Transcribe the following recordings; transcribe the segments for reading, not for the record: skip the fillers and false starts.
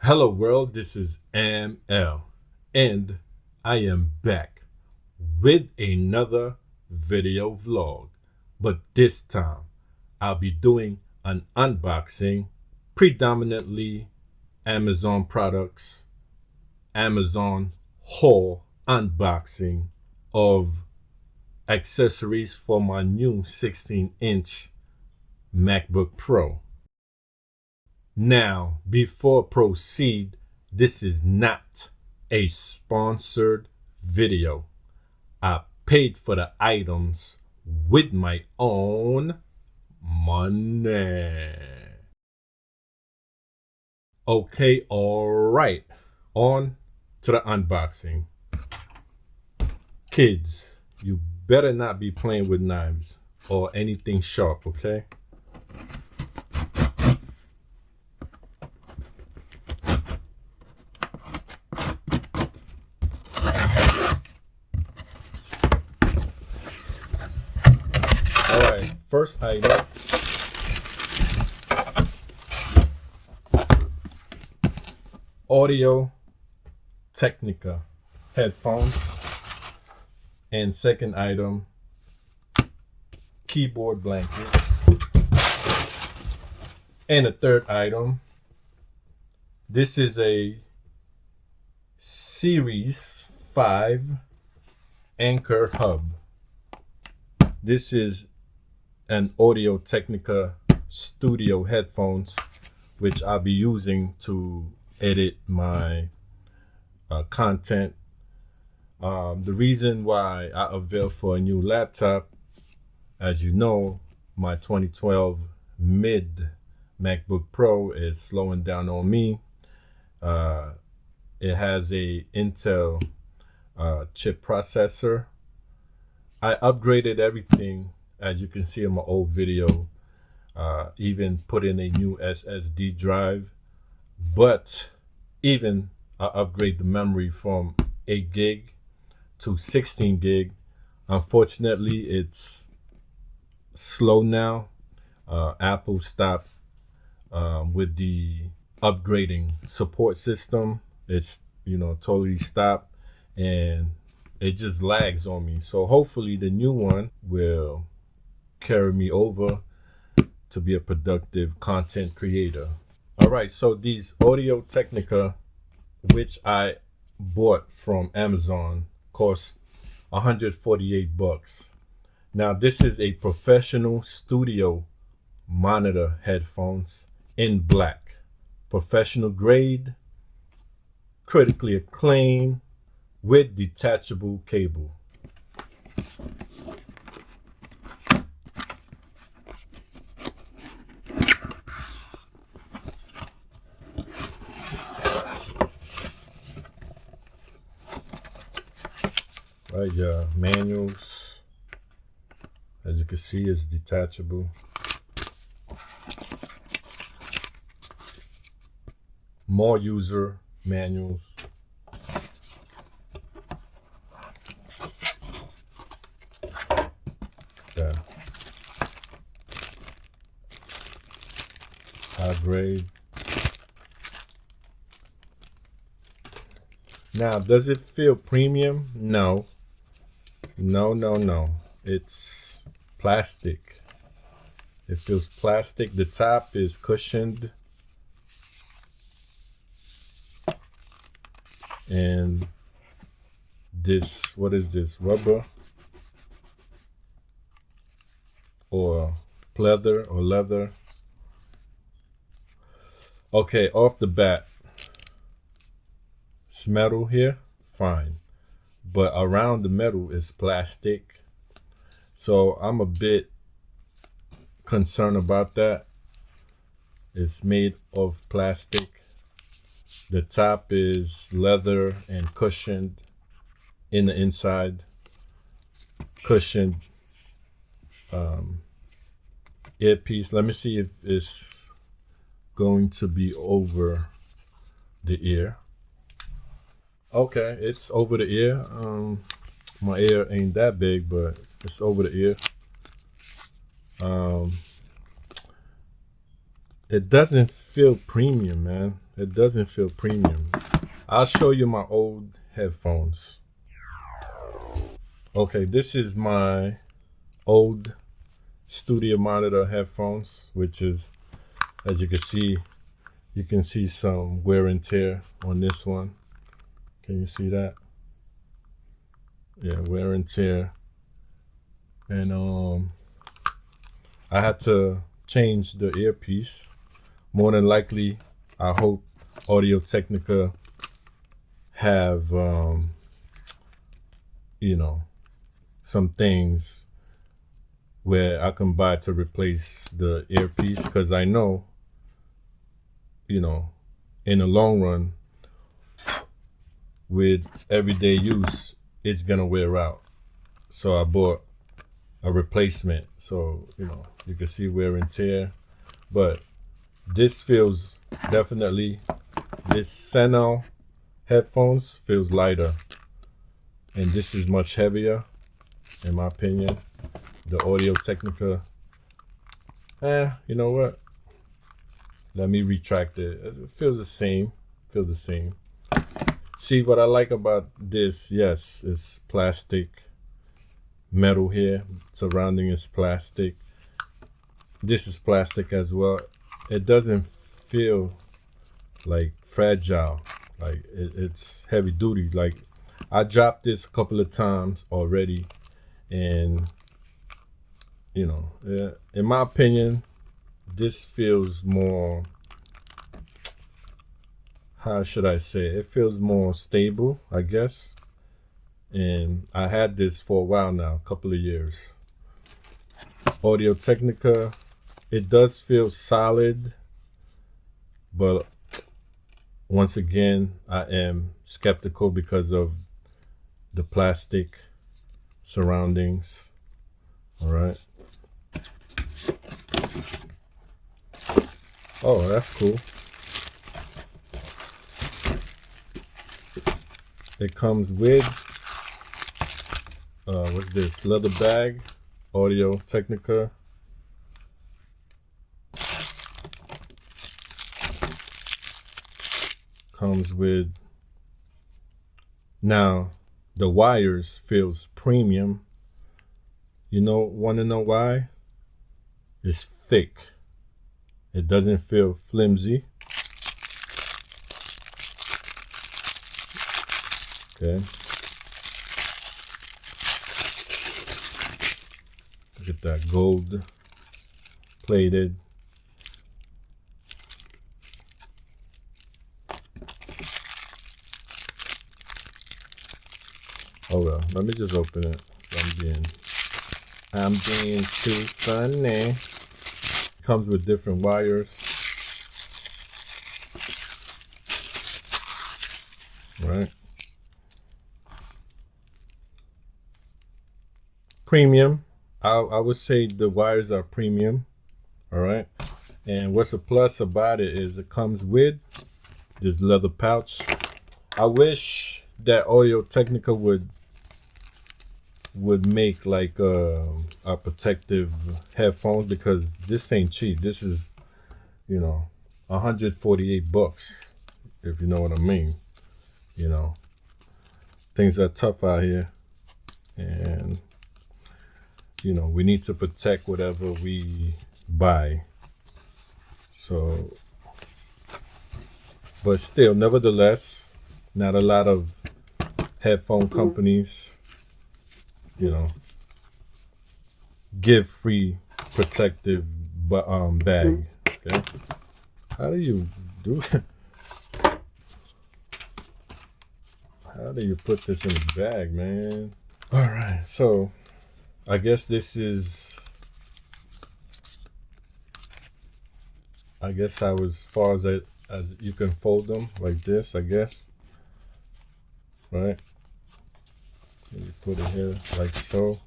Hello world, this is ML and I am back with another video vlog, but this time I'll be doing an unboxing, predominantly Amazon products, Amazon haul unboxing of accessories for my new 16-inch MacBook Pro. Now, before proceed, this is not a sponsored video. I paid for the items with my own money. Okay, all right. On to the unboxing. Kids, you better not be playing with knives or anything sharp, okay? All right, first item. Audio Technica headphones. And second item, keyboard blanket. And the third item, this is a Series 5 Anchor hub. This is an Audio Technica studio headphones, which I'll be using to edit my content. The reason why I avail for a new laptop, as you know, my 2012 mid MacBook Pro is slowing down on me. It has a Intel chip processor. I upgraded everything, as you can see in my old video, even put in a new SSD drive, but even I upgrade the memory from 8 gig to 16 gig. Unfortunately, it's slow now. Apple stopped with the upgrading support system. It's totally stopped, and it just lags on me. So hopefully the new one will carry me over to be a productive content creator. All right, so these Audio Technica, which I bought from Amazon, cost 148 bucks. Now this is a professional studio monitor headphones in black, professional grade, critically acclaimed, with detachable cable. Right, manuals, as you can see, is detachable. More user manuals. Yeah. High grade. Now, does it feel premium? No. No. It's plastic. It feels plastic. The top is cushioned. And this, what is this? Rubber or pleather or leather? Okay, off the bat, it's metal here, fine. But around the metal is plastic. So I'm a bit concerned about that. It's made of plastic. The top is leather and cushioned in the inside. Cushioned earpiece. Let me see if it's going to be over the ear. Okay, it's over the ear. My ear ain't that big, but it's over the ear. it doesn't feel premium, man. It doesn't feel premium. I'll show you my old headphones. Okay, this is my old studio monitor headphones, which is, as you can see some wear and tear on this one. Can you see that? Yeah, wear and tear. And I had to change the earpiece. More than likely, I hope Audio Technica have you know, some things where I can buy to replace the earpiece, because I know, you know, in the long run, with everyday use, it's gonna wear out. So I bought a replacement. So, you know, you can see wear and tear, but this feels definitely, this Sennel headphones feels lighter, and this is much heavier, in my opinion. The Audio Technica, you know what? Let me retract it. It feels the same. Feels the same. See, what I like about this, yes, it's plastic. Metal here, surrounding is plastic. This is plastic as well. It doesn't feel like fragile. Like it's heavy duty. Like, I dropped this a couple of times already, and you know, in my opinion, this feels more, how should I say it? It feels more stable, I guess. And I had this for a while now, a couple of years. Audio Technica, it does feel solid, but once again, I am skeptical because of the plastic surroundings. All right. Oh, that's cool. It comes with, what's this? Leather bag, Audio Technica. Comes with, now the wires feels premium. You know, want to know why? It's thick. It doesn't feel flimsy. Okay. Look at that, gold plated. Oh well, let me just open it. I'm being too funny. Comes with different wires. Right. Premium. I would say the wires are premium. All right. And what's a plus about it is it comes with this leather pouch. I wish that Audio Technica would make like a protective headphones, because this ain't cheap. This is, you know, 148 bucks, if you know what I mean. You know, things are tough out here, and you know, we need to protect whatever we buy. So, but still, nevertheless, not a lot of headphone companies, you know, give free protective bag. Okay, how do you do it? How do you put this in a bag, man? All right, so I guess this is, I guess I was as far as you can fold them like this, I guess. Right? And you put it here like so,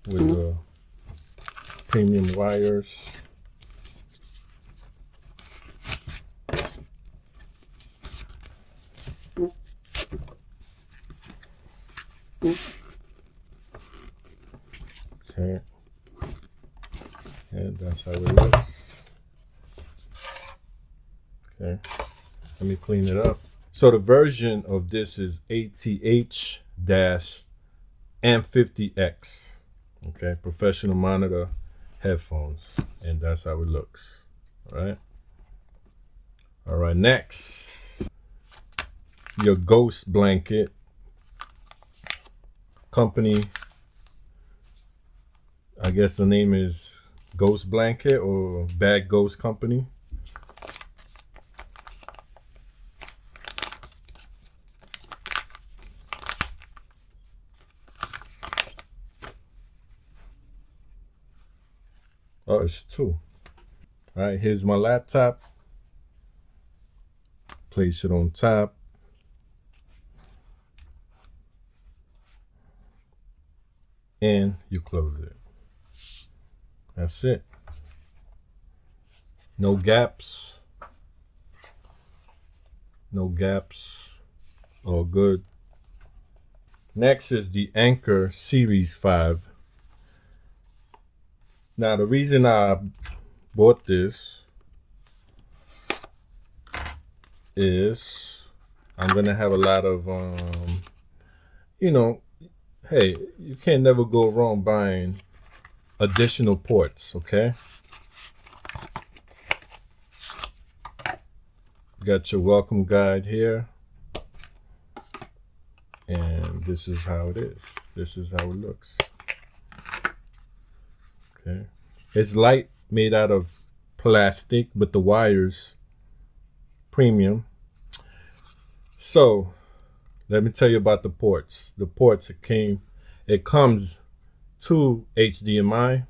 with the premium wires. Okay, and that's how it looks. Okay, let me clean it up. So the version of this is ATH-M50X. Okay, professional monitor headphones, and that's how it looks. All right, next, your ghost blanket. Company, I guess the name is Ghost Blanket or Bad Ghost Company. Oh, it's two. All right, here's my laptop. Place it on top. And you close it. That's it. No gaps. No gaps. All good. Next is the Anchor Series 5. Now, the reason I bought this is I'm going to have a lot of, hey, you can't never go wrong buying additional ports, okay? You got your welcome guide here. And this is how it is. This is how it looks. Okay. It's light, made out of plastic, but the wires premium. So let me tell you about the ports. The ports, it comes to HDMI.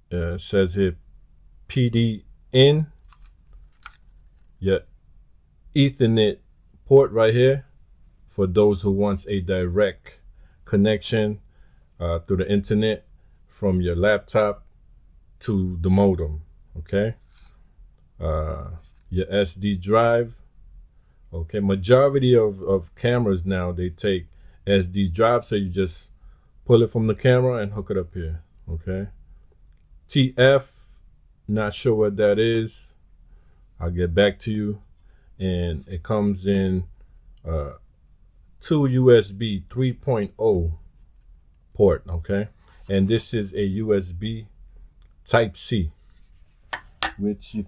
It says here Pt.1. Your Ethernet port right here for those who wants a direct connection through the internet from your laptop to the modem. Okay. Your SD drive. Okay, majority of cameras now, they take SD drive, so you just pull it from the camera and hook it up here. Okay. TF, not sure what that is. I'll get back to you. And it comes in two USB 3.0 port. Okay, and this is a USB Type-C, which it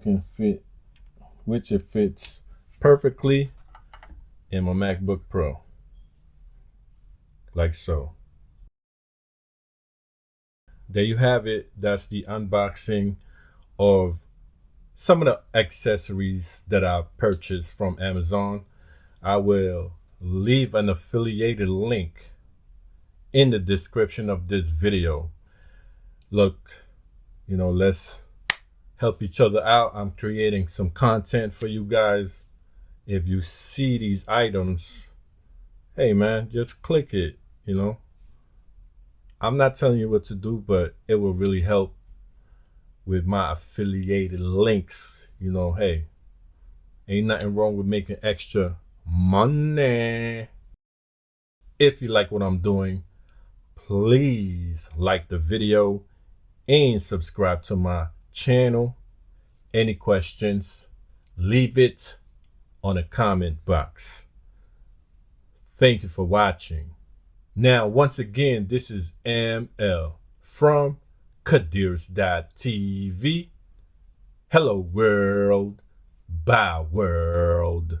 fits perfectly in my MacBook Pro, like so. There you have it. That's the unboxing of some of the accessories that I purchased from Amazon. I will leave an affiliated link in the description of this video. Look, let's help each other out. I'm creating some content for you guys. If you see these items, hey man, just click it. I'm not telling you what to do, but it will really help with my affiliated links. Hey, ain't nothing wrong with making extra money. If you like what I'm doing, please like the video and subscribe to my channel. Any questions, leave it on the comment box. Thank you for watching. Now, once again, this is ML from KadeersTV. Hello world, bye world.